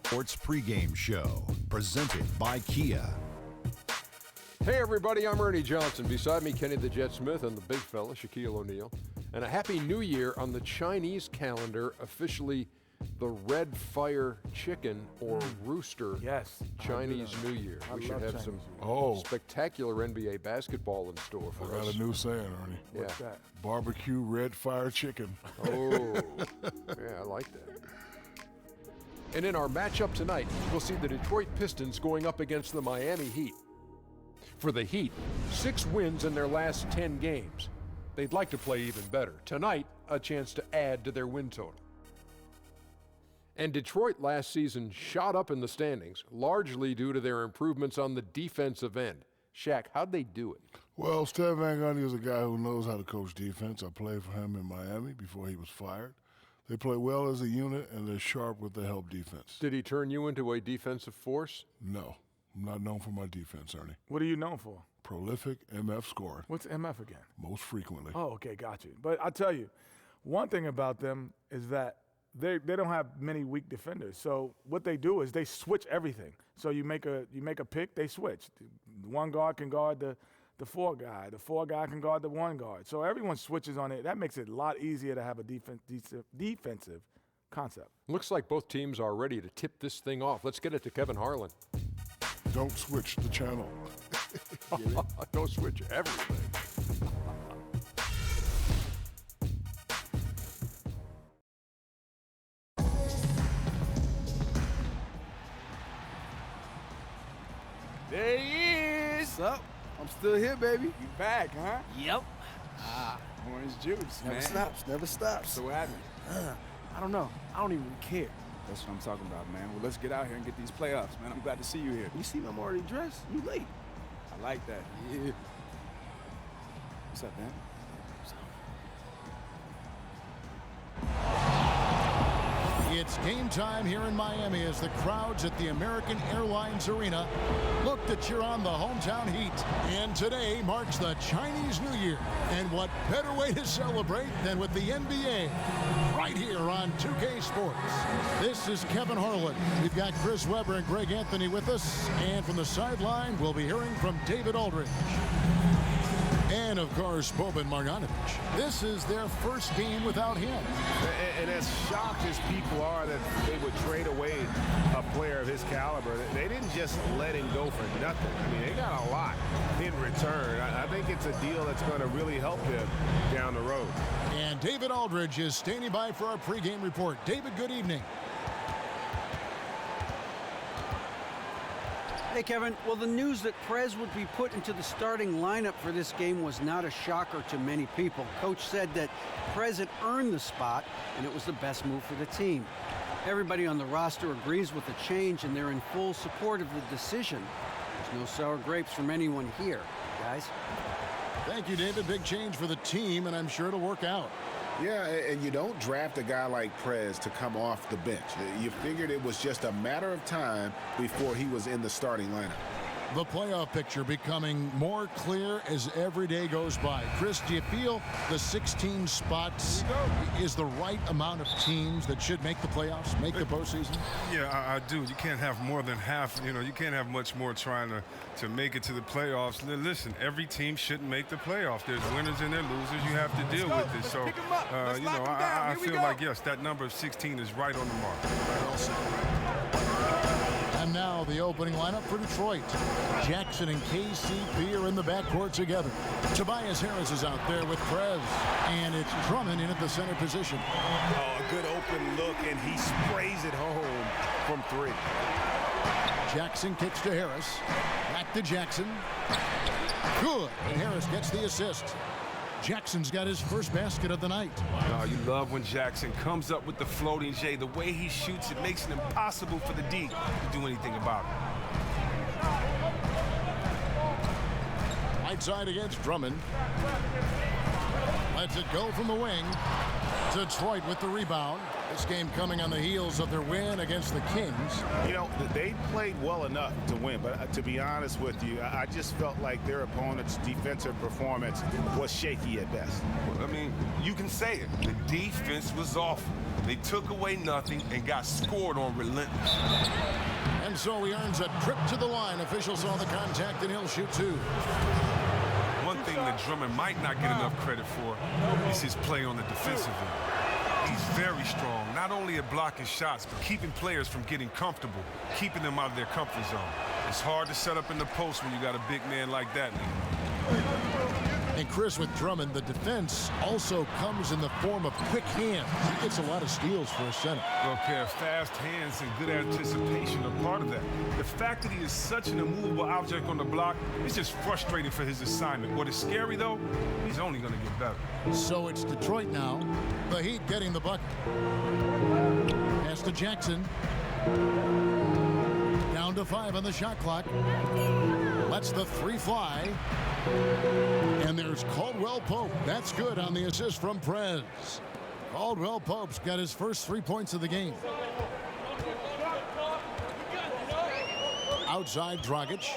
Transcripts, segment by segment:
Sports pregame show presented by Kia. Hey everybody, I'm Ernie Johnson. Beside me, Kenny the Jet Smith and the big fella, Shaquille O'Neal. And a happy new year on the Chinese calendar, officially the Red Fire Chicken or Rooster Chinese New Year. We should have some spectacular NBA basketball in store for us. I got a new saying, Ernie. What's that? Barbecue Red Fire Chicken. Oh, yeah, I like that. And in our matchup tonight, we'll see the Detroit Pistons going up against the Miami Heat. For the Heat, 6 wins in their last 10 games. They'd like to play even better. Tonight, a chance to add to their win total. And Detroit last season shot up in the standings, largely due to their improvements on the defensive end. Shaq, how'd they do it? Well, Steve Van Gundy is a guy who knows how to coach defense. I played for him in Miami before he was fired. They play well as a unit, and they're sharp with the help defense. Did he turn you into a defensive force? No. I'm not known for my defense, Ernie. What are you known for? Prolific MF scoring. What's MF again? Most frequently. Oh, okay, got you. But I tell you, one thing about them is that they don't have many weak defenders. So what they do is they switch everything. So you make a pick, they switch. The one guard can guard the 4 guy. The 4 guy can guard the 1 guard. So everyone switches on it. That makes it a lot easier to have a defensive concept. Looks like both teams are ready to tip this thing off. Let's get it to Kevin Harlan. Don't switch the channel. Don't switch everything. There he is. What's up? I'm still here, baby. You back, huh? Yep. Orange juice, Never man. stops, never stops. So what happened? I don't know. I don't even care. That's what I'm talking about, man. Well, let's get out here and get these playoffs, man. I'm glad to see you here. You see me, I'm already dressed. You late. I like that. Yeah. What's up, man? It's game time here in Miami as the crowds at the American Airlines Arena look to cheer on the hometown Heat. And today marks the Chinese New Year. And what better way to celebrate than with the NBA right here on 2K Sports. This is Kevin Harlan. We've got Chris Webber and Greg Anthony with us. And from the sideline, we'll be hearing from David Aldridge. And, of course, Boban Marjanovic. This is their first game without him. And as shocked as people are that they would trade away a player of his caliber, they didn't just let him go for nothing. I mean, they got a lot in return. I think it's a deal that's going to really help him down the road. And David Aldridge is standing by for our pregame report. David, good evening. Hey, Kevin. Well, the news that Prez would be put into the starting lineup for this game was not a shocker to many people. Coach said that Prez had earned the spot, and it was the best move for the team. Everybody on the roster agrees with the change, and they're in full support of the decision. There's no sour grapes from anyone here, guys. Thank you, David. Big change for the team, and I'm sure it'll work out. Yeah, and you don't draft a guy like Prez to come off the bench. You figured it was just a matter of time before he was in the starting lineup. The playoff picture becoming more clear as every day goes by. Chris, do you feel the 16 spots is the right amount of teams that should make the playoffs, make the postseason? Yeah, I do. You can't have more than half. You know, you can't have much more trying to make it to the playoffs. Listen, every team shouldn't make the playoffs. There's winners and there's losers. You have to deal with it. So, you know, I feel like, yes, that number of 16 is right on the mark. And now the opening lineup for Detroit. Jackson and KCP are in the backcourt together. Tobias Harris is out there with Prez. And it's Drummond in at the center position. Oh, a good open look, and he sprays it home from 3. Jackson kicks to Harris. Back to Jackson. Good. And Harris gets the assist. Jackson's got his first basket of the night. Oh, you love when Jackson comes up with the floating J. The way he shoots, it makes it impossible for the D to do anything about it. Right side against Drummond. Lets it go from the wing. Detroit with the rebound. This game coming on the heels of their win against the Kings. You know, they played well enough to win, but to be honest with you, I just felt like their opponent's defensive performance was shaky at best. I mean, you can say it. The defense was awful. They took away nothing and got scored on relentless. And so he earns a trip to the line. Officials saw the contact, and he'll shoot two. One thing that Drummond might not get enough credit for is his play on the defensive end. He's very strong, not only at blocking shots, but keeping players from getting comfortable, keeping them out of their comfort zone. It's hard to set up in the post when you got a big man like that. And Chris, with Drummond, the defense also comes in the form of quick hands. He gets a lot of steals for a center. Well, a pair of fast hands and good anticipation are part of that. The fact that he is such an immovable object on the block is just frustrating for his assignment. What is scary, though, he's only going to get better. So it's Detroit now. The Heat getting the bucket. Pass to Jackson. Down to 5 on the shot clock. Lets the three fly. And there's Caldwell Pope. That's good on the assist from Prez. Caldwell Pope's got his first 3 points of the game. Outside Dragic.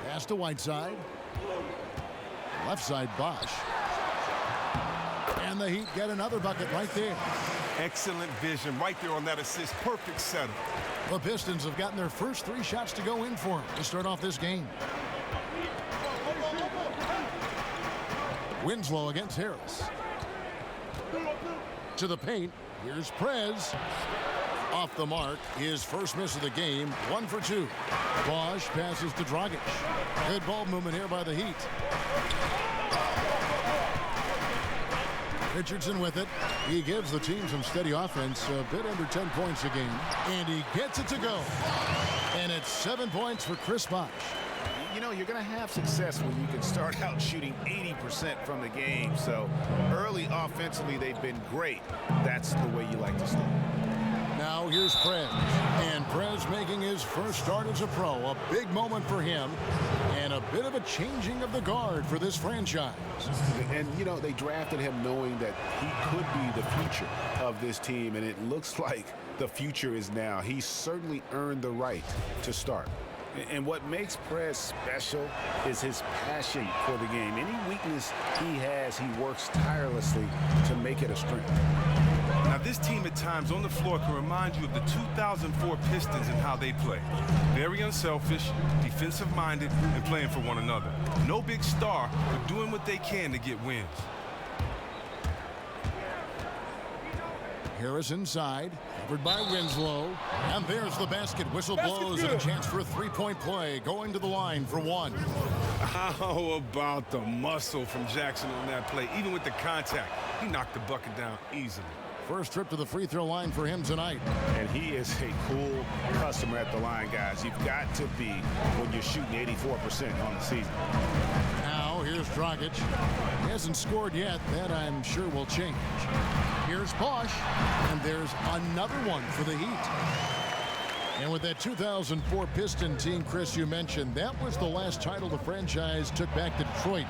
Pass to Whiteside. Left side Bosch. And the Heat get another bucket right there. Excellent vision right there on that assist. Perfect setup. The Pistons have gotten their first 3 shots to go in for them to start off this game. Winslow against Harris. To the paint. Here's Prez. Off the mark. His first miss of the game. 1 for 2. Bosch passes to Dragic. Good ball movement here by the Heat. Richardson with it. He gives the team some steady offense, a bit under 10 points a game. And he gets it to go. And it's 7 points for Chris Bosch. You know, you're going to have success when you can start out shooting 80% from the game. So early offensively, they've been great. That's the way you like to start. Now here's Prez. And Prez making his first start as a pro. A big moment for him. And a bit of a changing of the guard for this franchise. And, you know, they drafted him knowing that he could be the future of this team. And it looks like the future is now. He's certainly earned the right to start. And what makes Prez special is his passion for the game. Any weakness he has, he works tirelessly to make it a strength. Now, this team at times on the floor can remind you of the 2004 Pistons and how they play. Very unselfish, defensive-minded, and playing for one another. No big star, but doing what they can to get wins. Harris inside, covered by Winslow. And there's the basket. Whistle blows and a chance for a three-point play. Going to the line for 1. How about the muscle from Jackson on that play? Even with the contact, he knocked the bucket down easily. First trip to the free throw line for him tonight. And he is a cool customer at the line, guys. You've got to be when you're shooting 84% on the season. Now here's Dragic. He hasn't scored yet. That I'm sure will change. Here's Bosch. And there's another one for the Heat. And with that 2004 Piston team, Chris, you mentioned, that was the last title the franchise took back to Detroit.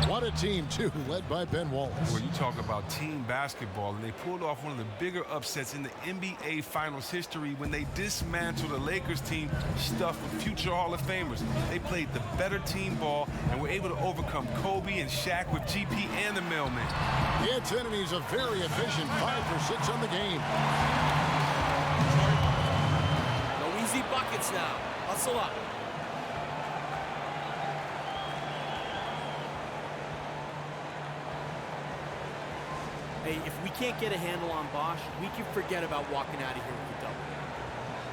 What a team, too, led by Ben Wallace. Well, you talk about team basketball, and they pulled off one of the bigger upsets in the NBA Finals history when they dismantled a Lakers team stuffed with future Hall of Famers. They played the better team ball and were able to overcome Kobe and Shaq with GP and the mailman. Gets in, and he's a very efficient 5 for 6 on the game. Easy buckets now. Hustle up. Hey, if we can't get a handle on Bosch, we can forget about walking out of here with a double.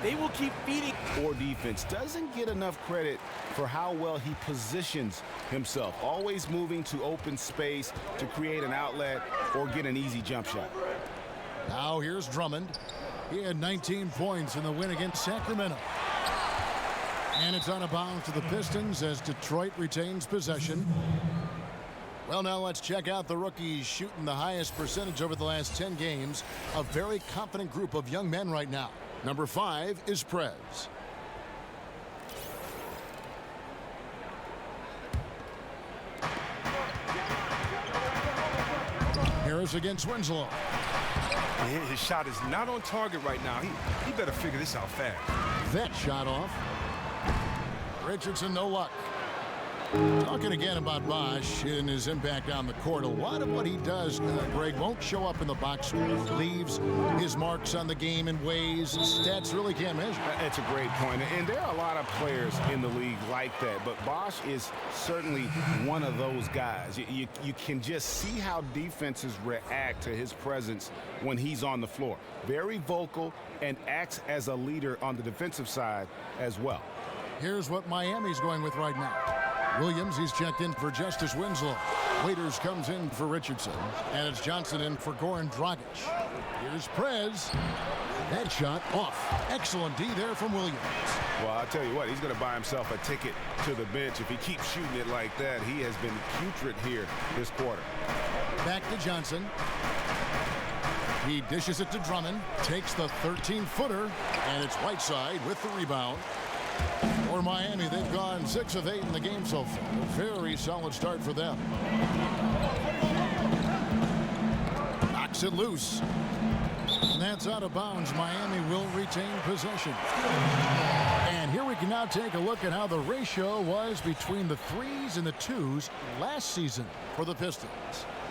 They will keep feeding. Poor defense doesn't get enough credit for how well he positions himself. Always moving to open space to create an outlet or get an easy jump shot. Now here's Drummond. He had 19 points in the win against Sacramento. And it's out of bounds to the Pistons as Detroit retains possession. Well, now let's check out the rookies shooting the highest percentage over the last 10 games. A very confident group of young men right now. Number 5 is Prez. Harris against Winslow. His shot is not on target right now. He better figure this out fast. That shot off. Richardson, no luck. Talking again about Bosch and his impact on the court. A lot of what he does, Greg, won't show up in the box score. Leaves his marks on the game in ways stats really can't measure. That's a great point. And there are a lot of players in the league like that. But Bosch is certainly one of those guys. You can just see how defenses react to his presence when he's on the floor. Very vocal and acts as a leader on the defensive side as well. Here's what Miami's going with right now. Williams, he's checked in for Justice Winslow. Waiters comes in for Richardson. And it's Johnson in for Goran Dragic. Here's Prez. That shot off. Excellent D there from Williams. Well, I'll tell you what, he's going to buy himself a ticket to the bench. If he keeps shooting it like that, he has been putrid here this quarter. Back to Johnson. He dishes it to Drummond. Takes the 13-footer. And it's Whiteside with the rebound. For Miami, they've gone 6 of 8 in the game so far. A very solid start for them. Knocks it loose. And that's out of bounds. Miami will retain possession. And here we can now take a look at how the ratio was between the 3s and the 2s last season for the Pistons.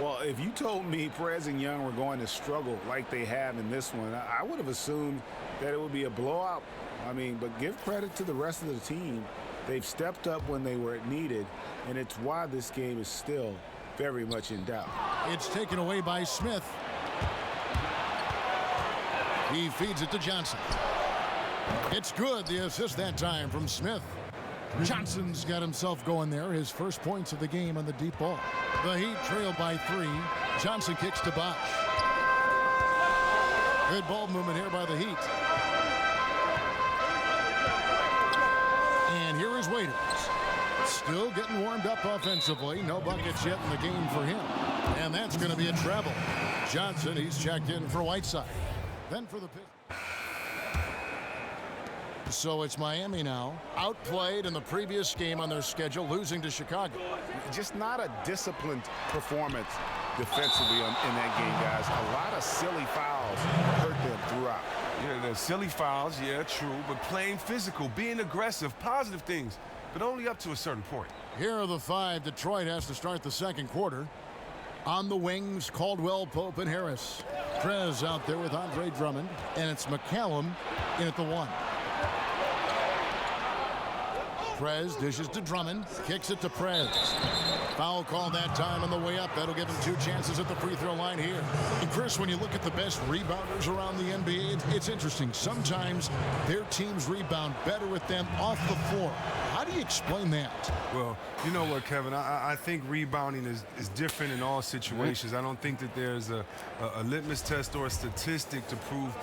Well, if you told me Perez and Young were going to struggle like they have in this one, I would have assumed that it would be a blowout. I mean, but give credit to the rest of the team. They've stepped up when they were needed, and it's why this game is still very much in doubt. It's taken away by Smith. He feeds it to Johnson. It's good, the assist that time from Smith. Johnson's got himself going there, his first points of the game on the deep ball. The Heat trail by 3. Johnson kicks to Bosch. Good ball movement here by the Heat. And here is Waiters. Still getting warmed up offensively. No buckets yet in the game for him. And that's going to be a treble. Johnson, he's checked in for Whiteside. Then for the Pistons. So it's Miami now. Outplayed in the previous game on their schedule, losing to Chicago. Just not a disciplined performance defensively in that game, guys. A lot of silly fouls hurt them throughout. Yeah, the silly fouls, yeah, true, but playing physical, being aggressive, positive things, but only up to a certain point. Here are the 5. Detroit has to start the second quarter. On the wings, Caldwell, Pope, and Harris. Prez out there with Andre Drummond, and it's McCallum in at the 1. Prez dishes to Drummond, kicks it to Prez. Foul call that time on the way up. That'll give him 2 chances at the free throw line here. And Chris, when you look at the best rebounders around the NBA, it's interesting. Sometimes their teams rebound better with them off the floor. How do you explain that? Well, you know what, Kevin? I think rebounding is different in all situations. I don't think that there's a litmus test or a statistic to prove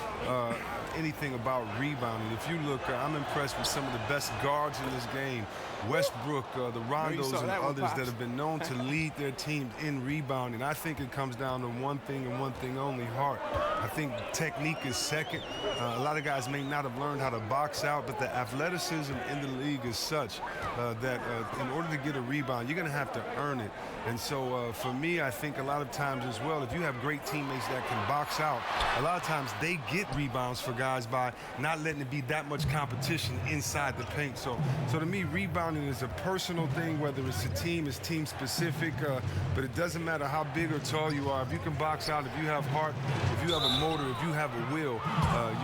anything about rebounding. If you look, I'm impressed with some of the best guards in this game. Westbrook, the Rondos, and others that have been known to lead their teams in rebounding. I think it comes down to one thing and one thing only, heart. I think technique is second. A lot of guys may not have learned how to box out, but the athleticism in the league is such that in order to get a rebound, you're going to have to earn it. And so for me, I think a lot of times as well, if you have great teammates that can box out, a lot of times they get rebounds for guys by not letting it be that much competition inside the paint. So to me, rebounding is a personal thing, whether it's a team, it's team specific, but it doesn't matter how big or tall you are. If you can box out, if you have heart, if you have a motor, if you have a will,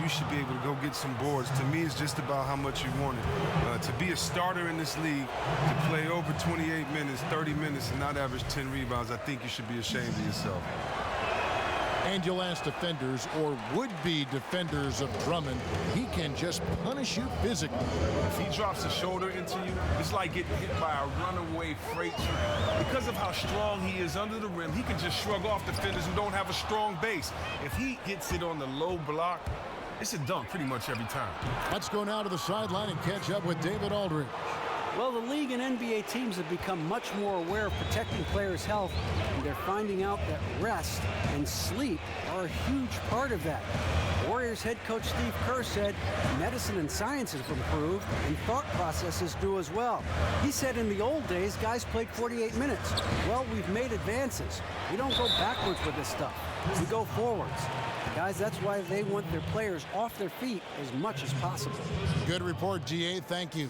you should be able to go get some boards. To me, it's just about how much you want it. To be a starter in this league, to play over 28 minutes, 30 minutes, and not average 10 rebounds, I think you should be ashamed of yourself. And you'll ask defenders or would-be defenders of Drummond, he can just punish you physically. If he drops a shoulder into you, it's like getting hit by a runaway freight train. Because of how strong he is under the rim, he can just shrug off defenders who don't have a strong base. If he hits it on the low block, it's a dunk pretty much every time. Let's go now to the sideline and catch up with David Aldridge. Well, the league and NBA teams have become much more aware of protecting players' health, and they're finding out that rest and sleep are a huge part of that. Warriors head coach Steve Kerr said medicine and science have improved, and thought processes do as well. He said in the old days, guys played 48 minutes. Well, we've made advances. We don't go backwards with this stuff. We go forwards. Guys, that's why they want their players off their feet as much as possible. Good report, GA. Thank you.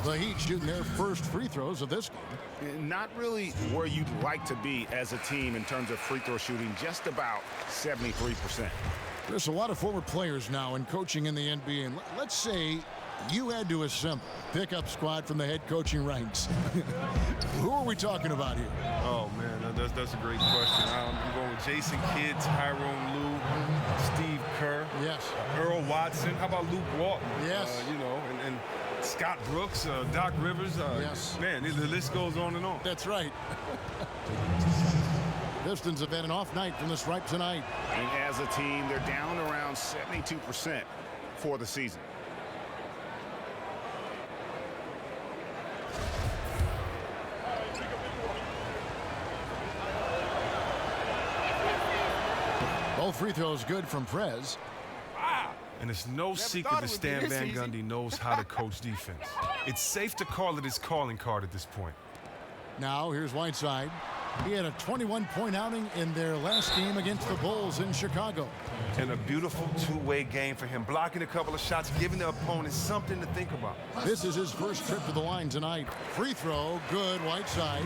The Heat shooting their first free throws of this game. Not really where you'd like to be as a team in terms of free throw shooting, just about 73%. There's a lot of former players now in coaching in the NBA. And let's say you had to assemble a pickup squad from the head coaching ranks. Who are we talking about here? Oh, man, that's a great question. I'm going with Jason Kidd, Tyrone Lue, Steve Kerr. Yes. Earl Watson. How about Luke Walton? Yes. And Scott Brooks, Doc Rivers. Yes. Man, the list goes on and on. That's right. Pistons have had an off night from the stripe tonight. And as a team, they're down around 72% for the season. Both free throws good from Prez. And it's no secret that Stan Van Gundy knows how to coach defense. It's safe to call it his calling card at this point. Now here's Whiteside. He had a 21-point outing in their last game against the Bulls in Chicago. And a beautiful two-way game for him, blocking a couple of shots, giving the opponent something to think about. This is his first trip to the line tonight. Free throw, good, Whiteside.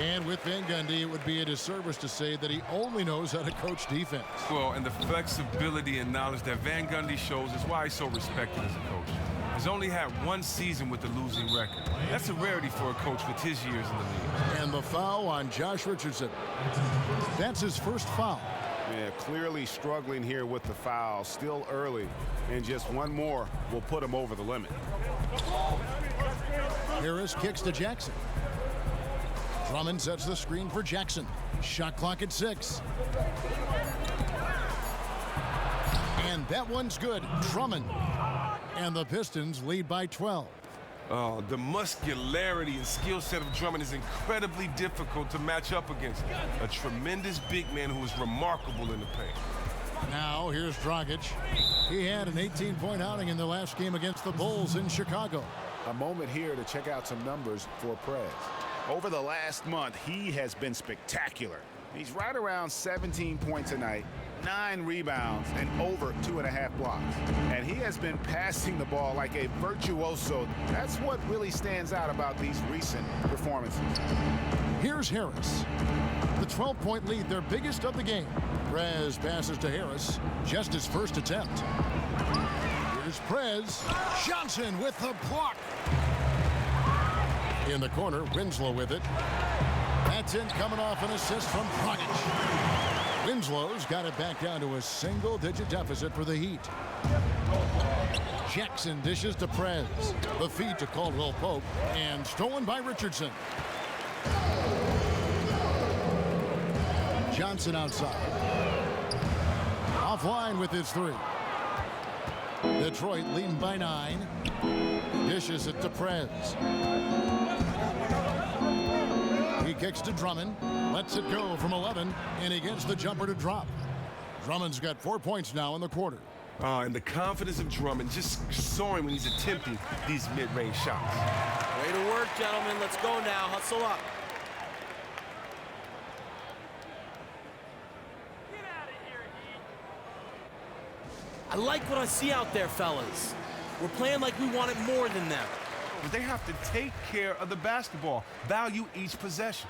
And with Van Gundy, it would be a disservice to say that he only knows how to coach defense. Well, and the flexibility and knowledge that Van Gundy shows is why he's so respected as a coach. He's only had one season with the losing record. That's a rarity for a coach with his years in the league. And the foul on Josh Richardson. That's his first foul. Yeah, clearly struggling here with the foul. Still early, and just one more will put him over the limit. Harris kicks to Jackson. Drummond sets the screen for Jackson. Shot clock at 6. And that one's good. Drummond. And the Pistons lead by 12. Oh, the muscularity and skill set of Drummond is incredibly difficult to match up against. A tremendous big man who is remarkable in the paint. Now here's Dragic. He had an 18-point outing in the last game against the Bulls in Chicago. A moment here to check out some numbers for Prez. Over the last month, he has been spectacular. He's right around 17 points a night, 9 rebounds, and over 2.5 blocks. And he has been passing the ball like a virtuoso. That's what really stands out about these recent performances. Here's Harris. The 12-point lead, their biggest of the game. Prez passes to Harris, just his first attempt. Here's Prez. Johnson with the block. In the corner, Winslow with it. That's in, coming off an assist from Dragic. Winslow's got it back down to a single-digit deficit for the Heat. Jackson dishes to Prez. The feed to Caldwell Pope, and stolen by Richardson. Johnson outside. Offline with his 3. Detroit leading by 9. Dishes it to Prez. He kicks to Drummond, lets it go from 11, and he gets the jumper to drop. Drummond's got 4 points now in the quarter. And the confidence of Drummond just soaring when he's attempting these mid-range shots. Way to work, gentlemen. Let's go now. Hustle up. I like what I see out there, fellas. We're playing like we want it more than them. But they have to take care of the basketball, value each possession.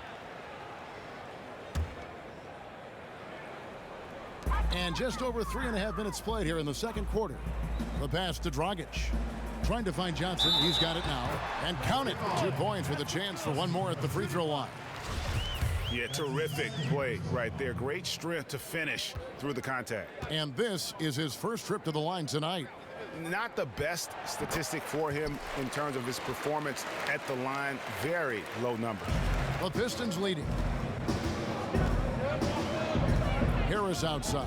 And just over 3.5 minutes played here in the second quarter. The pass to Dragic. Trying to find Johnson. He's got it now. And count it. 2 points with a chance for one more at the free throw line. Yeah, terrific play right there. Great strength to finish through the contact. And this is his first trip to the line tonight. Not the best statistic for him in terms of his performance at the line. Very low number. The Pistons leading. Harris outside.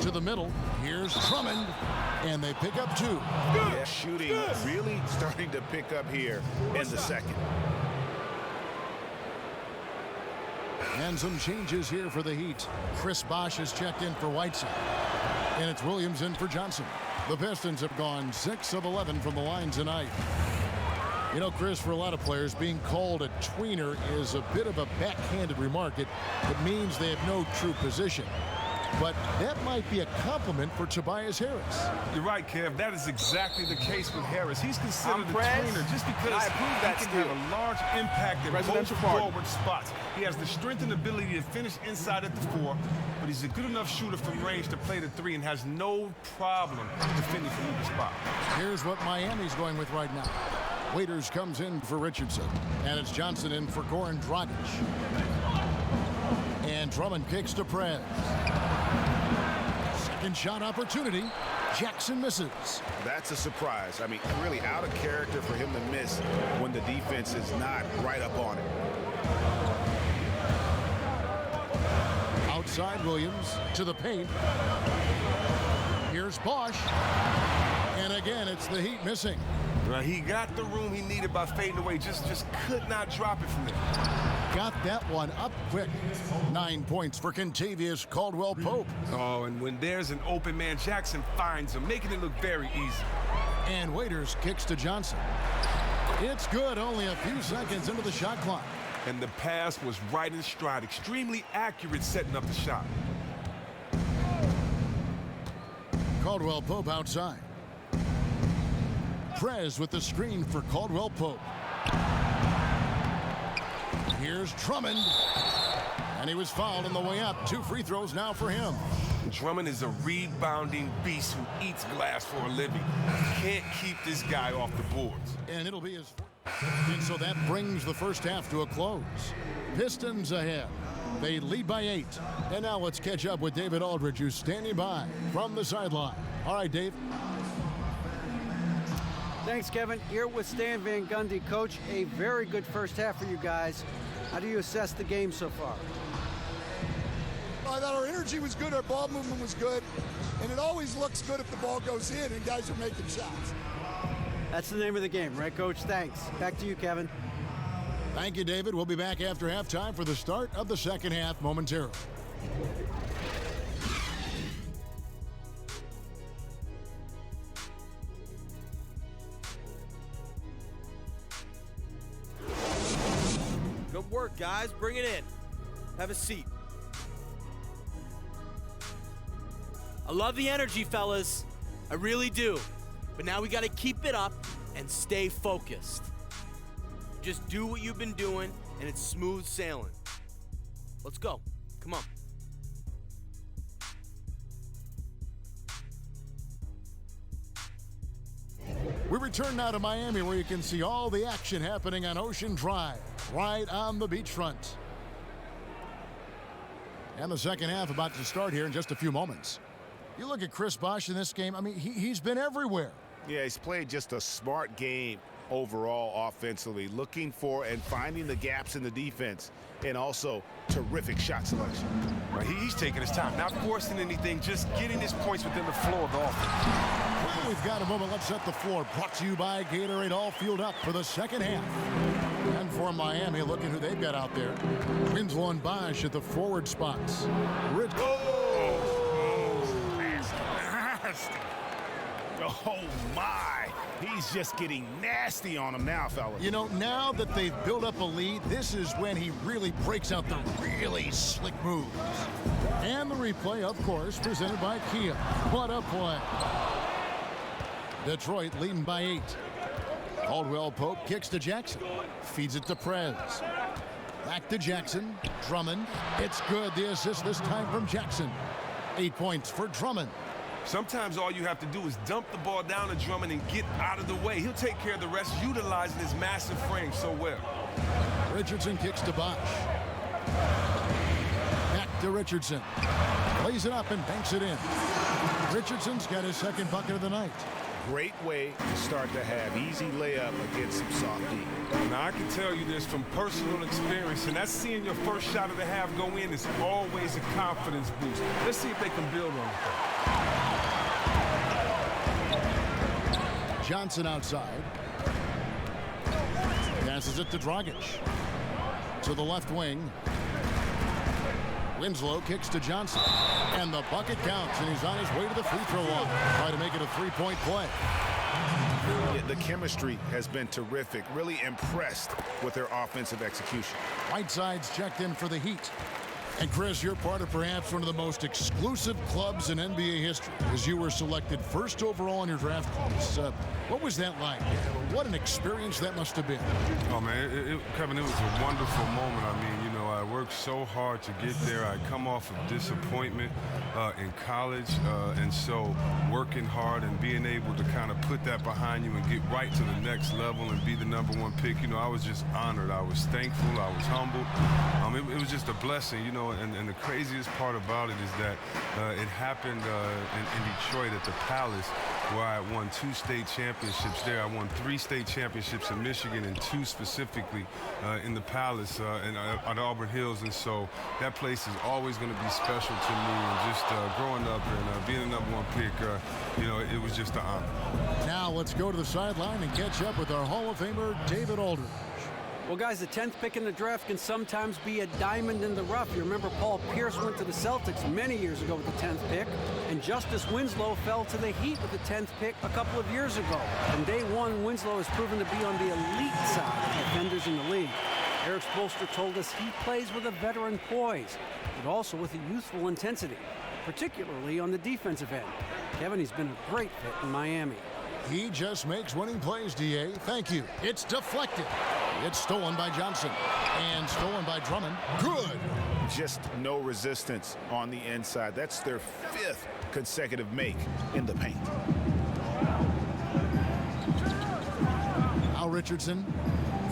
To to the middle. Here's Drummond, and they pick up 2. Yeah, shooting really starting to pick up here in the second. And some changes here for the Heat. Chris Bosh has checked in for Whiteside. And it's Williams in for Johnson. The Pistons have gone 6 of 11 from the line tonight. You know, Chris, for a lot of players, being called a tweener is a bit of a backhanded remark. It means they have no true position. But that might be a compliment for Tobias Harris. You're right, Kev. That is exactly the case with Harris. He's considered a tweener just because he can have a large impact at both forward spots. He has the strength and ability to finish inside at the 4, but he's a good enough shooter from range to play the 3 and has no problem defending from either spot. Here's what Miami's going with right now. Waiters comes in for Richardson, and it's Johnson in for Goran Dragic. And Drummond kicks to Prez. Second shot opportunity. Jackson misses. That's a surprise. I mean, really out of character for him to miss when the defense is not right up on it. Outside Williams to the paint. Here's Bosh. And again, it's the Heat missing. He got the room he needed by fading away. Just could not drop it from there. Got that one up quick. 9 points for Kentavious Caldwell-Pope. Oh, and when there's an open man, Jackson finds him, making it look very easy. And Waiters kicks to Johnson. It's good, only a few seconds into the shot clock. And the pass was right in stride. Extremely accurate setting up the shot. Caldwell-Pope outside. Prez with the screen for Caldwell-Pope. Here's Drummond. And he was fouled on the way up. 2 free throws now for him. Drummond is a rebounding beast who eats glass for a living. Can't keep this guy off the boards. And it'll be his. And so that brings the first half to a close. Pistons ahead. They lead by 8. And now let's catch up with David Aldridge, who's standing by from the sideline. All right, Dave. Thanks, Kevin. Here with Stan Van Gundy. Coach, a very good first half for you guys. How do you assess the game so far? I thought our energy was good, our ball movement was good, and it always looks good if the ball goes in and guys are making shots. That's the name of the game, right, Coach? Thanks. Back to you, Kevin. Thank you, David. We'll be back after halftime for the start of the second half momentarily. Good work, guys. Bring it in. Have a seat. I love the energy, fellas. I really do. But now we got to keep it up and stay focused. Just do what you've been doing, and it's smooth sailing. Let's go. Come on. We return now to Miami, where you can see all the action happening on Ocean Drive, right on the beachfront. And the second half about to start here in just a few moments. You look at Chris Bosh in this game, I mean, he's been everywhere. Yeah, he's played just a smart game overall offensively, looking for and finding the gaps in the defense, and also terrific shot selection. Right, he's taking his time, not forcing anything, just getting his points within the flow of the offense. Well, we've got a moment. Let's set the floor. Brought to you by Gatorade, all fueled up for the second half. And for Miami, look at who they've got out there. Winslow and Bosh at the forward spots. Rich. Oh, my. He's just getting nasty on him now, fellas. You know, now that they've built up a lead, this is when he really breaks out the really slick moves. And the replay, of course, presented by Kia. What a play. Detroit leading by 8. Caldwell-Pope kicks to Jackson. Feeds it to Prez. Back to Jackson. Drummond. It's good. The assist this time from Jackson. 8 points for Drummond. Sometimes all you have to do is dump the ball down to Drummond and get out of the way. He'll take care of the rest, utilizing his massive frame so well. Richardson kicks to Bosh. Back to Richardson. Lays it up and banks it in. Richardson's got his second bucket of the night. Great way to start to have easy layup against some soft D. Now, I can tell you this from personal experience, and that's seeing your first shot of the half go in is always a confidence boost. Let's see if they can build on it. Johnson outside. Passes it to Dragic. To the left wing. Winslow kicks to Johnson. And the bucket counts, and he's on his way to the free throw line. Try to make it a three-point play. The chemistry has been terrific. Really impressed with their offensive execution. Whiteside's checked in for the Heat. And Chris, you're part of perhaps one of the most exclusive clubs in NBA history, as you were selected first overall in your draft class. What was that like? What an experience that must have been. Oh, man, Kevin, it was a wonderful moment. I mean, you know, I worked so hard to get there. I come off of disappointment in college, and so working hard and being able to kind of put that behind you and get right to the next level and be the #1 pick, you know, I was just honored. I was thankful. I was humbled. It was just a blessing, you know, and the craziest part about it is that it happened in Detroit at the Palace, where I won 2 state championships there. I won 3 state championships in Michigan and 2 specifically in the Palace and at Auburn Hills. And so that place is always going to be special to me. And just growing up and being the #1 pick, you know, it was just an honor. Now let's go to the sideline and catch up with our Hall of Famer, David Aldridge. Well, guys, the 10th pick in the draft can sometimes be a diamond in the rough. You remember Paul Pierce went to the Celtics many years ago with the 10th pick, and Justice Winslow fell to the Heat with the 10th pick a couple of years ago. From day one, Winslow has proven to be on the elite side of defenders in the league. Eric Spoelstra told us he plays with a veteran poise, but also with a youthful intensity, particularly on the defensive end. Kevin, he's been a great fit in Miami. He just makes winning plays, D.A. Thank you. It's deflected. It's stolen by Johnson. And stolen by Drummond. Good. Just no resistance on the inside. That's their 5th consecutive make in the paint. Al Richardson,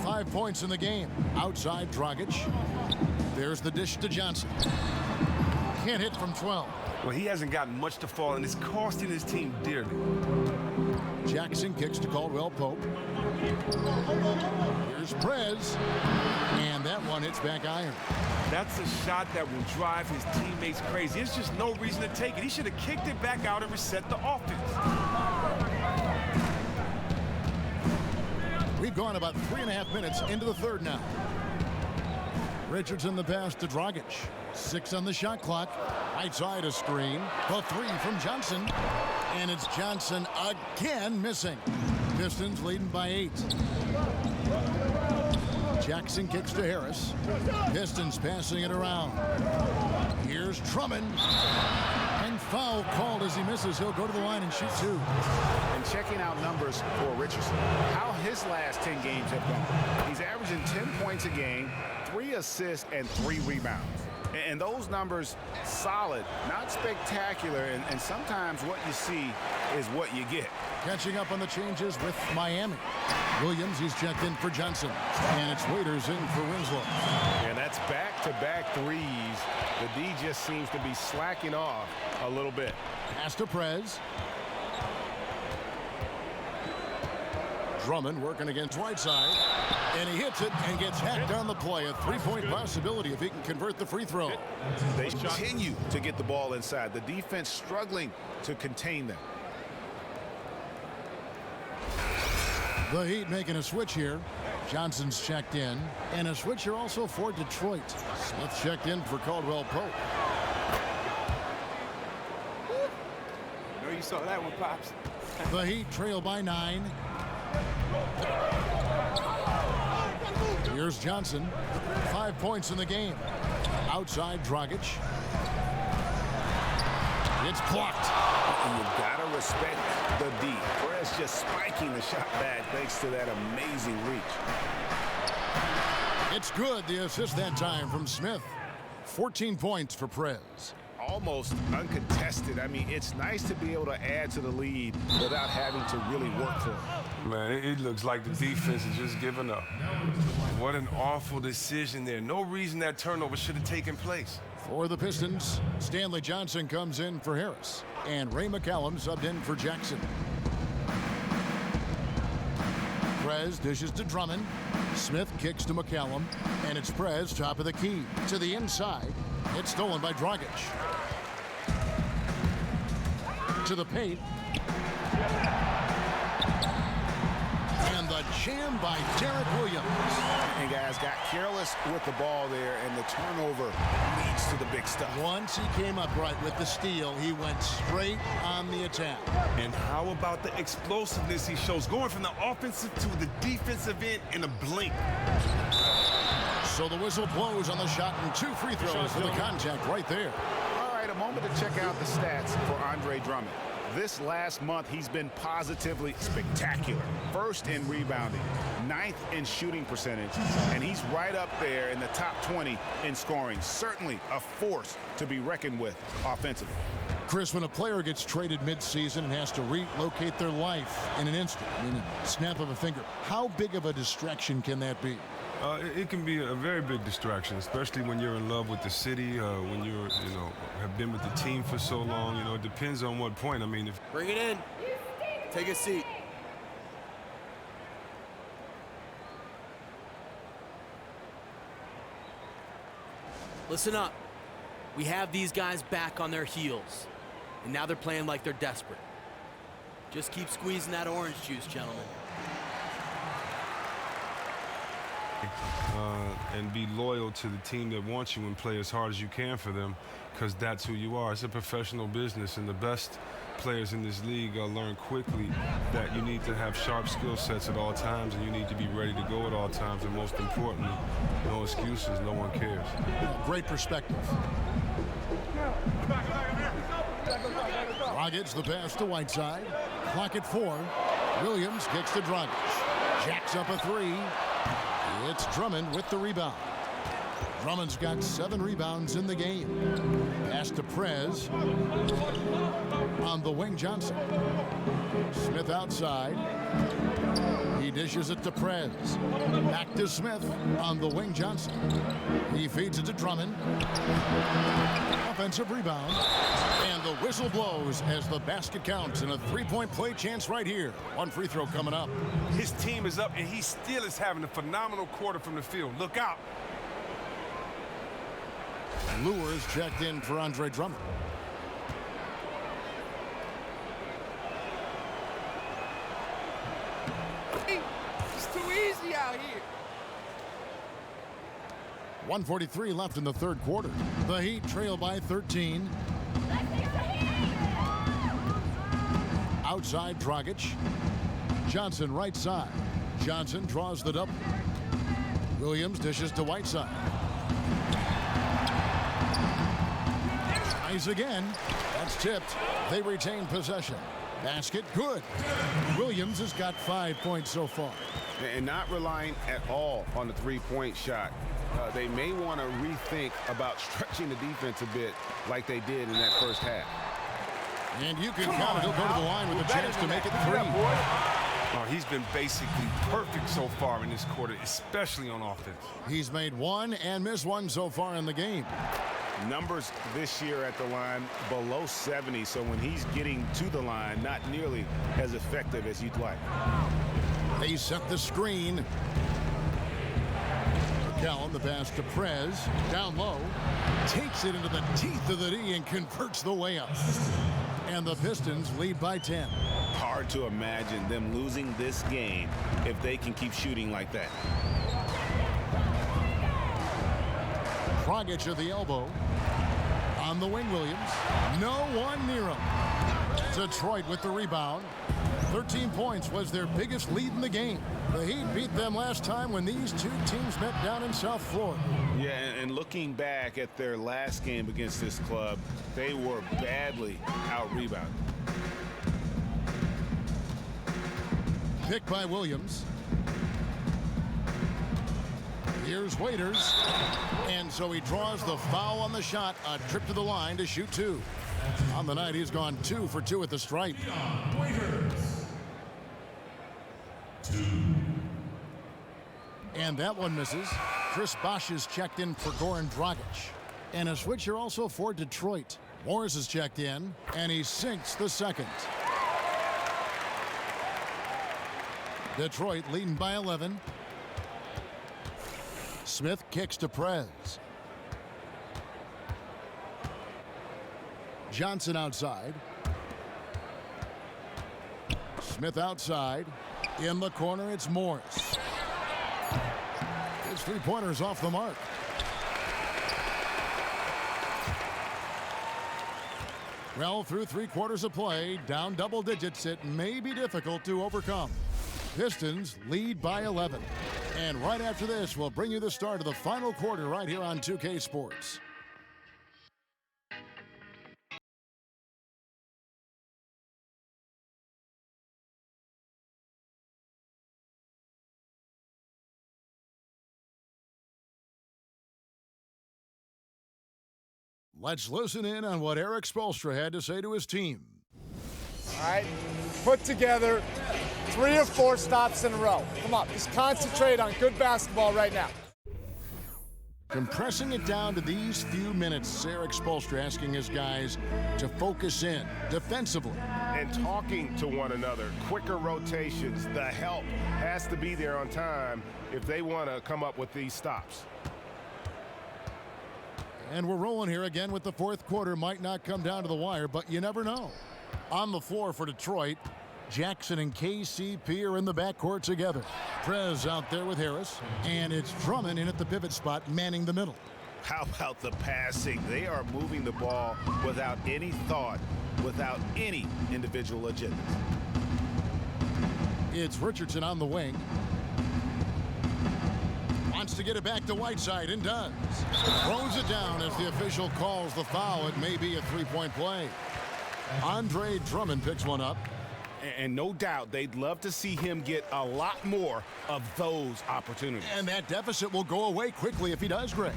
5 points in the game. Outside Dragic. There's the dish to Johnson. Can't hit from 12. Well, he hasn't gotten much to fall, and it's costing his team dearly. Jackson kicks to Caldwell Pope. Here's Prez. And that one hits back iron. That's a shot that will drive his teammates crazy. There's just no reason to take it. He should have kicked it back out and reset the offense. We've gone about 3.5 minutes into the third now. Richardson the pass to Dragic. 6 on the shot clock. Right side a screen. The 3 from Johnson. And it's Johnson again missing. Pistons leading by 8. Jackson kicks to Harris. Pistons passing it around. Here's Drummond. And foul called as he misses. He'll go to the line and shoot 2. And checking out numbers for Richardson, how his last 10 games have gone. He's averaging 10 points a game, 3 assists, and 3 rebounds. And those numbers, solid, not spectacular, and sometimes what you see is what you get. Catching up on the changes with Miami. Williams, he's checked in for Johnson. And it's Waiters in for Winslow. And that's back-to-back threes. The D just seems to be slacking off a little bit. Pass to Prez. Drummond working against Whiteside. And he hits it and gets hacked on the play. A 3-point possibility if he can convert the free throw. They continue to get the ball inside. The defense struggling to contain them. The Heat making a switch here. Johnson's checked in. And a switcher also for Detroit. Smith checked in for Caldwell Pope. I know you saw that one, Pops. The Heat trail by 9. Here's Johnson. 5 points in the game. Outside Dragic. It's blocked. You've got to respect the D. Prez just spiking the shot back thanks to that amazing reach. It's good. The assist that time from Smith. 14 points for Prez. Almost uncontested. I mean, it's nice to be able to add to the lead without having to really work for it. Man, it looks like the defense is just giving up. What an awful decision there. No reason that turnover should have taken place. For the Pistons, Stanley Johnson comes in for Harris. And Ray McCallum subbed in for Jackson. Prez dishes to Drummond. Smith kicks to McCallum, and it's Prez, top of the key. To the inside. It's stolen by Dragic. To the paint. And the jam by Derek Williams. And guys got careless with the ball there, and the turnover leads to the big stuff. Once he came upright with the steal, he went straight on the attack. And how about the explosiveness he shows, going from the offensive to the defensive end in a blink. So the whistle blows on the shot, and 2 free throws for the contact right there. All right, a moment to check out the stats for Andre Drummond. This last month, he's been positively spectacular. First in rebounding, 9th in shooting percentage, and he's right up there in the top 20 in scoring. Certainly a force to be reckoned with offensively. Chris, when a player gets traded midseason and has to relocate their life in an instant, in a snap of a finger, how big of a distraction can that be? It can be a very big distraction, especially when you're in love with the city, when you're, have been with the team for so long. It depends on what point. I mean, if Bring it in. Take a seat. Listen up. We have these guys back on their heels, and now they're playing like they're desperate. Just keep squeezing that orange juice, gentlemen. and be loyal to the team that wants you and play as hard as you can for them, because that's who you are. It's a professional business, and the best players in this league learn quickly that you need to have sharp skill sets at all times, and you need to be ready to go at all times, and most importantly, no excuses, no one cares. Great perspective. Dragic the pass to Whiteside. Clock at 4. Williams kicks to Dragic. Jacks up a 3. It's Drummond with the rebound. Drummond's got 7 rebounds in the game. Pass to Prez. On the wing, Johnson. Smith outside. He dishes it to Prez. Back to Smith. On the wing, Johnson. He feeds it to Drummond. Offensive rebound. And the whistle blows as the basket counts, and a 3-point play chance right here. 1 free throw coming up. His team is up, and he still is having a phenomenal quarter from the field. Look out. Lures checked in for Andre Drummond. It's too easy out here. 1:43 left in the third quarter. The Heat trail by 13. Outside Dragic. Johnson right side. Johnson draws the double. Williams dishes to Whiteside. Tries again. That's tipped. They retain possession. Basket good. Williams has got 5 points so far. And not relying at all on the three-point shot. They may want to rethink about stretching the defense a bit like they did in that first half. And you can count it. He'll go to the line with a chance to make it 3. Oh, he's been basically perfect so far in this quarter, especially on offense. He's made 1 and missed 1 so far in the game. Numbers this year at the line below 70, so when he's getting to the line, not nearly as effective as you'd like. They set the screen. McCallum, the pass to Prez, down low, takes it into the teeth of the D and converts the layup. And the Pistons lead by 10. Hard to imagine them losing this game if they can keep shooting like that. Dragic at the elbow. On the wing, Williams. No one near him. Detroit with the rebound. 13 points was their biggest lead in the game. The Heat beat them last time when these two teams met down in South Florida. Yeah, and looking back at their last game against this club, they were badly out-rebounded. Pick by Williams. Here's Waiters. And so he draws the foul on the shot. A trip to the line to shoot 2. On the night, he's gone 2 for 2 at the stripe. And that one misses. Chris Bosh is checked in for Goran Dragic. And a switcher also for Detroit. Morris is checked in, and he sinks the second. Detroit leading by 11. Smith kicks to Prez. Johnson outside. Smith outside. In the corner, it's Morris. His three-pointer's off the mark. Well, through 3 quarters of play, down double digits, it may be difficult to overcome. Pistons lead by 11. And right after this, we'll bring you the start of the final quarter right here on 2K Sports. Let's listen in on what Erik Spoelstra had to say to his team. All right, put together 3 or 4 stops in a row. Come on, just concentrate on good basketball right now. Compressing it down to these few minutes, Erik Spoelstra asking his guys to focus in defensively. And talking to one another, quicker rotations, the help has to be there on time if they want to come up with these stops. And we're rolling here again with the 4th quarter. Might not come down to the wire, but you never know. On the floor for Detroit, Jackson and KCP are in the backcourt together. Prez out there with Harris, and it's Drummond in at the pivot spot, manning the middle. How about the passing? They are moving the ball without any thought, without any individual agenda. It's Richardson on the wing. Wants to get it back to Whiteside and does. Throws it down as the official calls the foul. It may be a 3-point play. Andre Drummond picks one up. And no doubt they'd love to see him get a lot more of those opportunities. And that deficit will go away quickly if he does, Greg.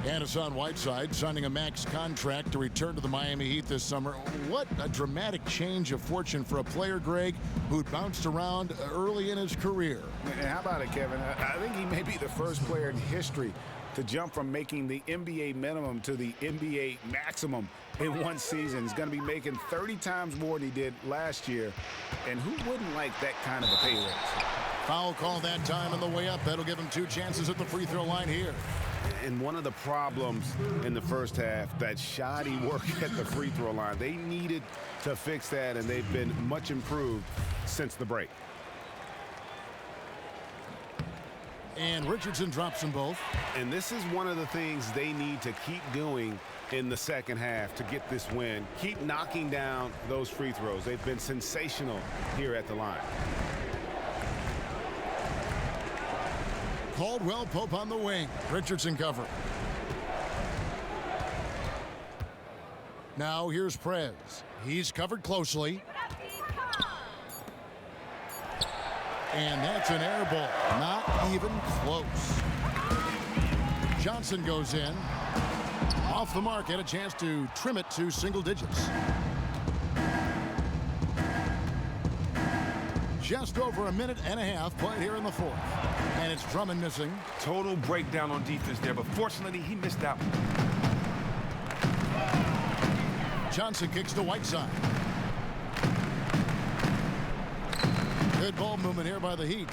And Hassan Whiteside signing a max contract to return to the Miami Heat this summer. What a dramatic change of fortune for a player, Greg, who'd bounced around early in his career. And how about it, Kevin? I think he may be the first player in history to jump from making the NBA minimum to the NBA maximum in one season. He's going to be making 30 times more than he did last year. And who wouldn't like that kind of a pay raise? Foul call that time on the way up. That'll give him 2 chances at the free throw line here. And one of the problems in the first half, that shoddy work at the free throw line. They needed to fix that, and they've been much improved since the break. And Richardson drops them both. And this is one of the things they need to keep doing in the second half to get this win. Keep knocking down those free throws. They've been sensational here at the line. Caldwell Pope on the wing. Richardson cover. Now here's Prez. He's covered closely. And that's an air ball. Not even close. Johnson goes in. Off the mark, had a chance to trim it to single digits. Just over a minute and a half played here in the 4th. And it's Drummond missing. Total breakdown on defense there, but fortunately he missed that one. Johnson kicks to Whiteside. Good ball movement here by the Heat.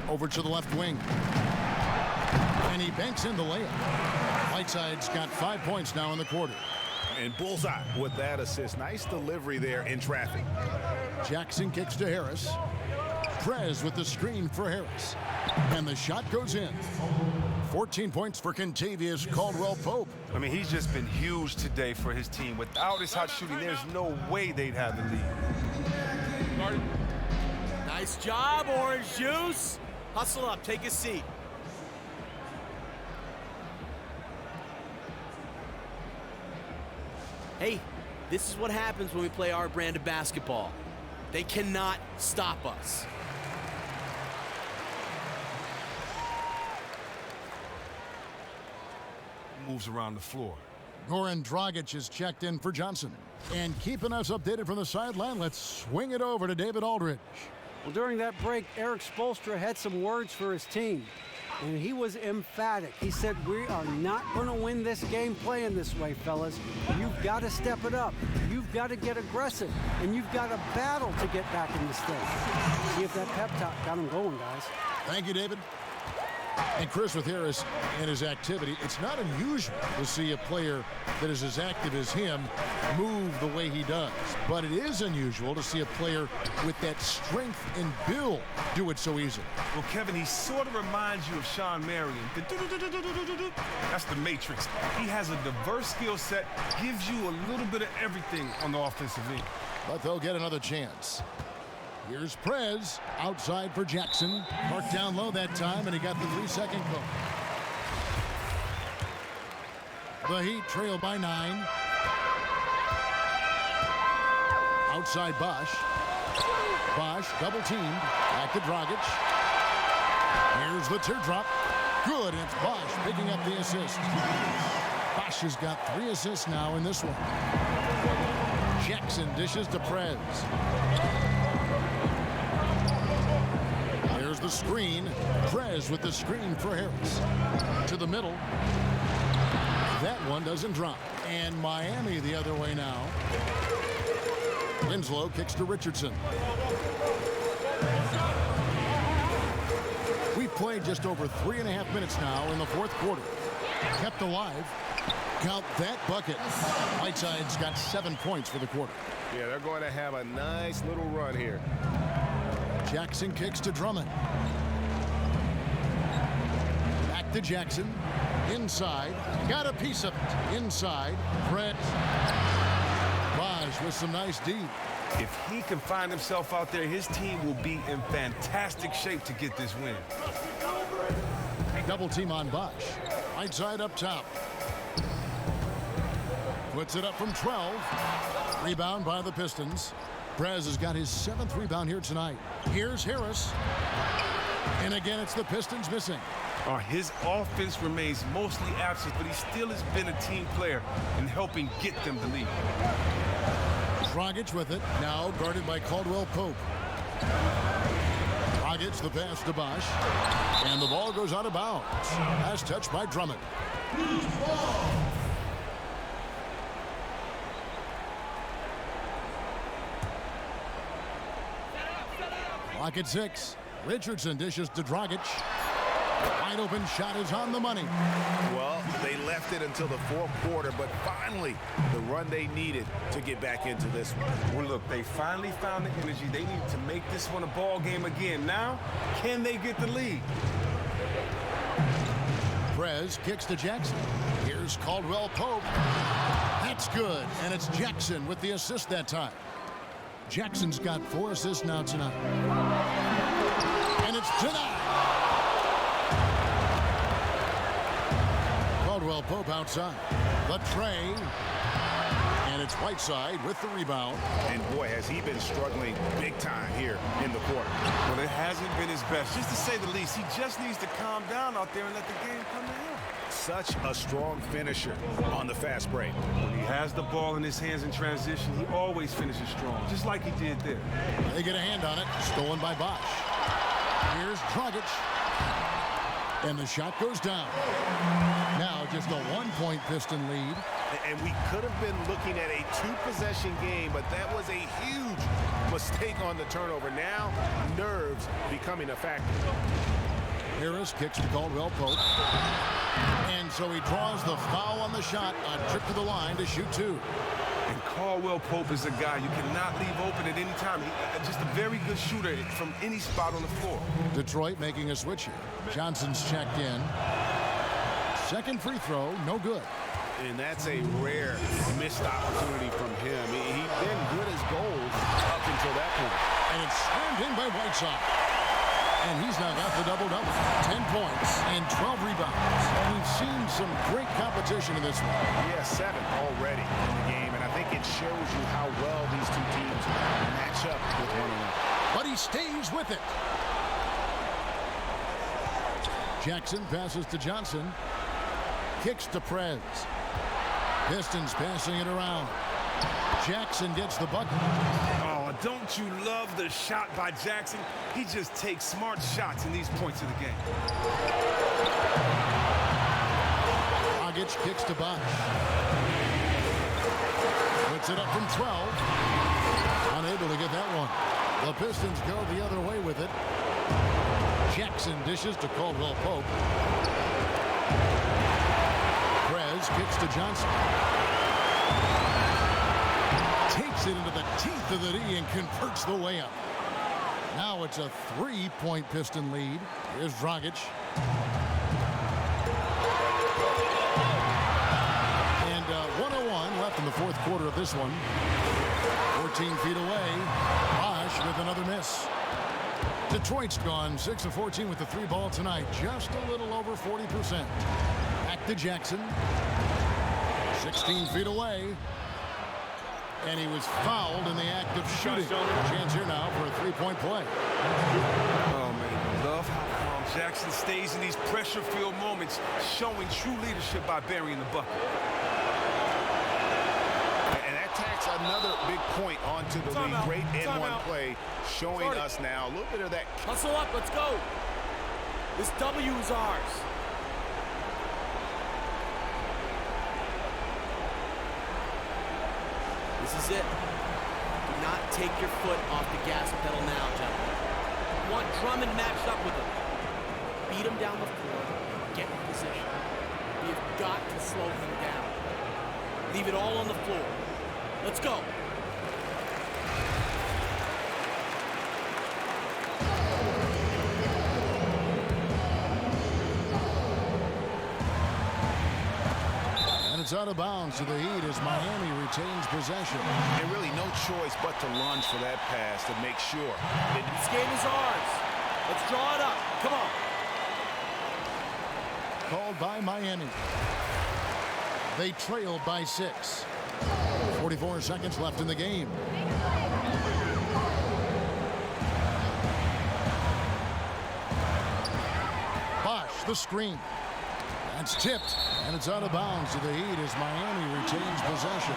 Over to the left wing. And he banks in the layup. Whiteside's got 5 points now in the quarter. And bullseye with that assist. Nice delivery there in traffic. Jackson kicks to Harris. Prez with the screen for Harris. And the shot goes in. 14 points for Kentavious Caldwell-Pope. I mean, he's just been huge today for his team. Without his hot shooting, there's no way they'd have the lead. Nice job, Orange Juice. Hustle up, take a seat. Hey, this is what happens when we play our brand of basketball. They cannot stop us. Moves around the floor. Goran Dragic is checked in for Johnson. And keeping us updated from the sideline, let's swing it over to David Aldridge. Well, during that break, Erik Spoelstra had some words for his team, and he was emphatic. He said, we are not going to win this game playing this way, fellas. You've got to step it up. You've got to get aggressive, and you've got to battle to get back in this thing. See if that pep talk got him going, guys. Thank you, David. And Chris, with Harris and his activity, it's not unusual to see a player that is as active as him move the way he does. But it is unusual to see a player with that strength and build do it so easily. Well, Kevin, he sort of reminds you of Sean Marion. That's the Matrix. He has a diverse skill set, gives you a little bit of everything on the offensive end. But they'll get another chance. Here's Prez outside for Jackson. Marked down low that time, and he got the 3-second call. The Heat trail by 9. Outside Bosch. Bosch double teamed. Back to Dragic. Here's the teardrop. Good, and it's Bosch picking up the assist. Bosch has got 3 assists now in this one. Jackson dishes to Prez. Here's the screen. Prez with the screen for Harris. To the middle. That one doesn't drop. And Miami the other way now. Winslow kicks to Richardson. We've played just over 3.5 minutes now in the fourth quarter. Kept alive. Count that bucket. Whiteside's got 7 points for the quarter. Yeah, they're going to have a nice little run here. Jackson kicks to Drummond. Back to Jackson. Inside. Got a piece of it. Inside. Brett. Bosch with some nice D. If he can find himself out there, his team will be in fantastic shape to get this win. Double team on Bosch. Right side up top. Puts it up from 12. Rebound by the Pistons. Prez has got his 7th rebound here tonight. Here's Harris. And again, it's the Pistons missing. His offense remains mostly absent, but he still has been a team player in helping get them the lead. Dragic with it, now guarded by Caldwell Pope. Dragic the pass to Bosch, and the ball goes out of bounds. Pass touched by Drummond. Clock at 6. Richardson dishes to Dragic. Wide open shot is on the money. Well, they left it until the fourth quarter, but finally the run they needed to get back into this one. Well, look, they finally found the energy. They need to make this one a ball game again. Now, can they get the lead? Prez kicks to Jackson. Here's Caldwell Pope. That's good, and it's Jackson with the assist that time. Jackson's got 4 assists now tonight. And it's tonight. Caldwell Pope outside. The tray. And it's Whiteside with the rebound. And boy, has he been struggling big time here in the quarter. Well, it hasn't been his best, just to say the least. He just needs to calm down out there and let the game come to him. Such a strong finisher on the fast break. When he has the ball in his hands in transition, he always finishes strong, just like he did there. They get a hand on it, stolen by Bosch. Here's Dragic. And the shot goes down. Now just a 1-point Piston lead. And we could have been looking at a 2-possession game, but that was a huge mistake on the turnover. Now, nerves becoming a factor. Harris kicks to Caldwell Pope. And so he draws the foul on the shot, a trip to the line to shoot 2. And Caldwell Pope is a guy you cannot leave open at any time. He's just a very good shooter from any spot on the floor. Detroit making a switch here. Johnson's checked in. Second free throw, no good. And that's a rare missed opportunity from him. He'd been good as gold up until that point. And it's slammed in by Whiteside. And he's now got the double-double. 10 points and 12 rebounds. We've seen some great competition in this one. Yeah, 7 already in the game. And I think it shows you how well these two teams match up with one another. But he stays with it. Jackson passes to Johnson. Kicks to Prez. Pistons passing it around. Jackson gets the bucket. Oh, don't you love the shot by Jackson? He just takes smart shots in these points of the game. Dragic kicks to Bosch. Puts it up from 12. Unable to get that one. The Pistons go the other way with it. Jackson Jackson dishes to Caldwell Pope. Prez kicks to Johnson. Takes it into the teeth of the D and converts the layup. Now it's a 3-point Piston lead. Here's Dragic. And 1:01 left in the fourth quarter of this one. 14 feet away. Bosh with another miss. Detroit's gone 6 of 14 with the 3 ball tonight. Just a little over 40%. Back to Jackson. 16 feet away. And he was fouled in the act of shooting. Chance here now for a 3-point play. Oh, man, love how calm Jackson stays in these pressure-filled moments, showing true leadership by burying the bucket. And that tacks another big point onto the lead. Great N1 play, showing us now a little bit of that. Hustle up, let's go. This W is ours. This is it. Do not take your foot off the gas pedal now, gentlemen. You want Drummond matched up with him. Beat him down the floor. Get in position. You've got to slow him down. Leave it all on the floor. Let's go. It's out of bounds to the Heat as Miami retains possession. And really no choice but to lunge for that pass to make sure. This game is ours. Let's draw it up. Come on. Called by Miami. They trail by 6. 44 seconds left in the game. Bosh, the screen. That's tipped, and it's out of bounds to the Heat as Miami retains possession.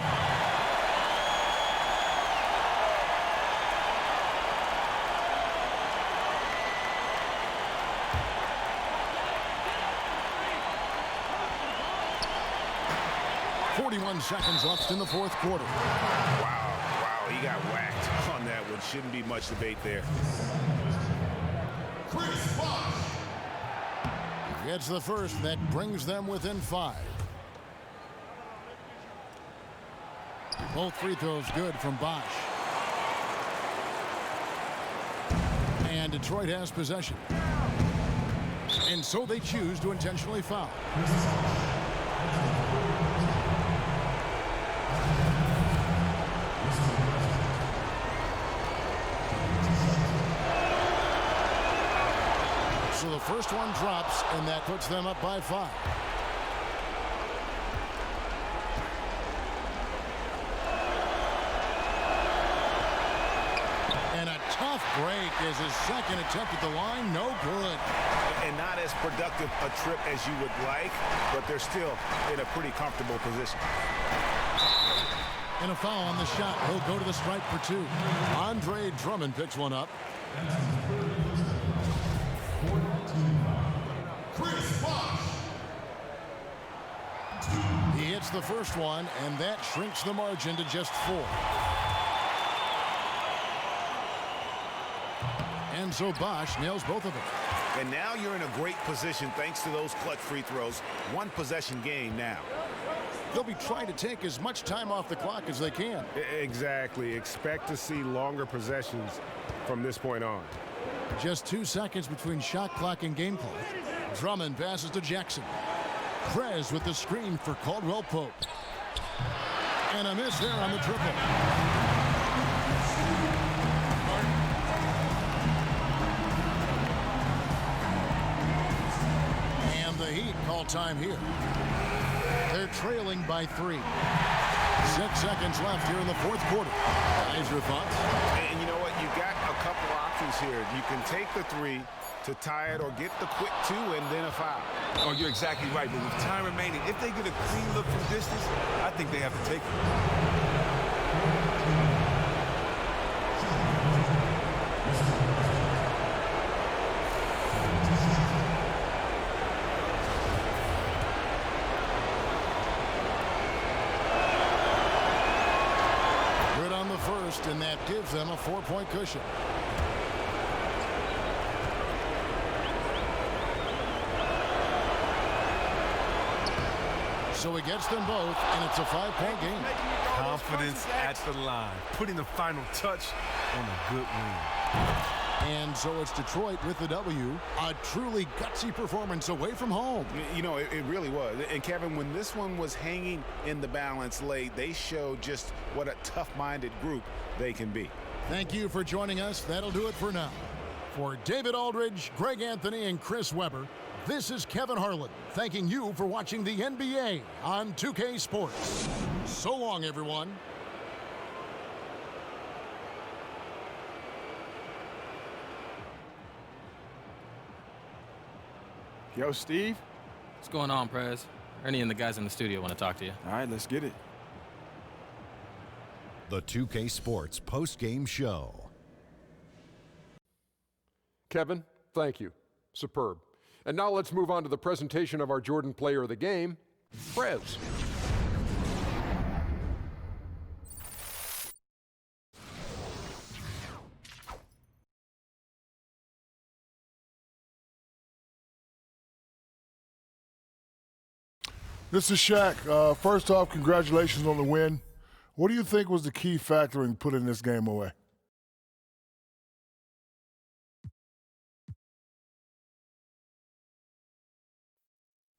.41 seconds left in the fourth quarter. Wow, he got whacked on that one. Shouldn't be much debate there. Gets the first. That brings them within 5. Both free throws good from Bosh. And Detroit has possession. And so they choose to intentionally foul. So the first one drops, and that puts them up by 5. And a tough break is his second attempt at the line. No good. And not as productive a trip as you would like, but they're still in a pretty comfortable position. And a foul on the shot. He'll go to the stripe for 2. Andre Drummond picks one up. He hits the first one, and that shrinks the margin to just 4. And so Bosh nails both of them. And now you're in a great position thanks to those clutch free throws. 1 possession game now. They'll be trying to take as much time off the clock as they can. Exactly. Expect to see longer possessions from this point on. Just 2 seconds between shot clock and game clock. Drummond passes to Jackson. Prez with the screen for Caldwell Pope. And a miss there on the triple. And the Heat call time here. They're trailing by 3. 6 seconds left here in the fourth quarter. Guys, your thoughts? And you know what? You got a couple options here. You can take the 3 to tie it or get the quick 2 and then a foul. Oh, you're exactly right. But with time remaining, if they get a clean look from distance, I think they have to take it. Good on the first, and that gives them a 4-point cushion. So he gets them both, and it's a 5-point game. Confidence at the line, putting the final touch on a good win. And so it's Detroit with the W. A truly gutsy performance away from home. You know, it really was. And Kevin, when this one was hanging in the balance late, they showed just what a tough-minded group they can be. Thank you for joining us. That'll do it for now. For David Aldridge, Greg Anthony, and Chris Webber, this is Kevin Harlan thanking you for watching the NBA on 2K Sports. So long, everyone. Yo, Steve. What's going on, Prez? Ernie and the guys in the studio want to talk to you. All right, let's get it. The 2K Sports post-game show. Kevin, thank you. Superb. And now let's move on to the presentation of our Jordan Player of the Game, Prez. This is Shaq. First off, congratulations on the win. What do you think was the key factor in putting this game away?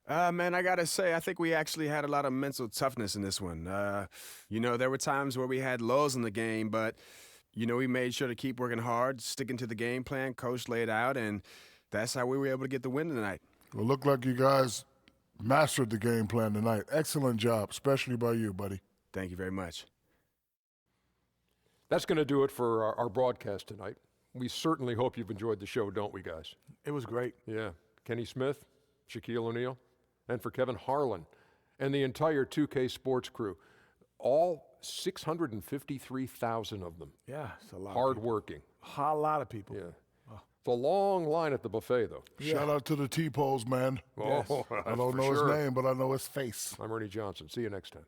Man, I got to say, I think we actually had a lot of mental toughness in this one. You know, there were times where we had lows in the game, but, you know, we made sure to keep working hard, sticking to the game plan Coach laid out, and that's how we were able to get the win tonight. Well, it looked like you guys mastered the game plan tonight. Excellent job, especially by you, buddy. Thank you very much. That's going to do it for our broadcast tonight. We certainly hope you've enjoyed the show, don't we, guys? It was great. Yeah. Kenny Smith, Shaquille O'Neal, and for Kevin Harlan and the entire 2K Sports crew, all 653,000 of them. Yeah, it's a lot. Hard-working. A lot of people. Yeah. It's a long line at the buffet, though. Shout out to the T-Poles, man. Oh, I don't know his name, but I know his face. I'm Ernie Johnson. See you next time.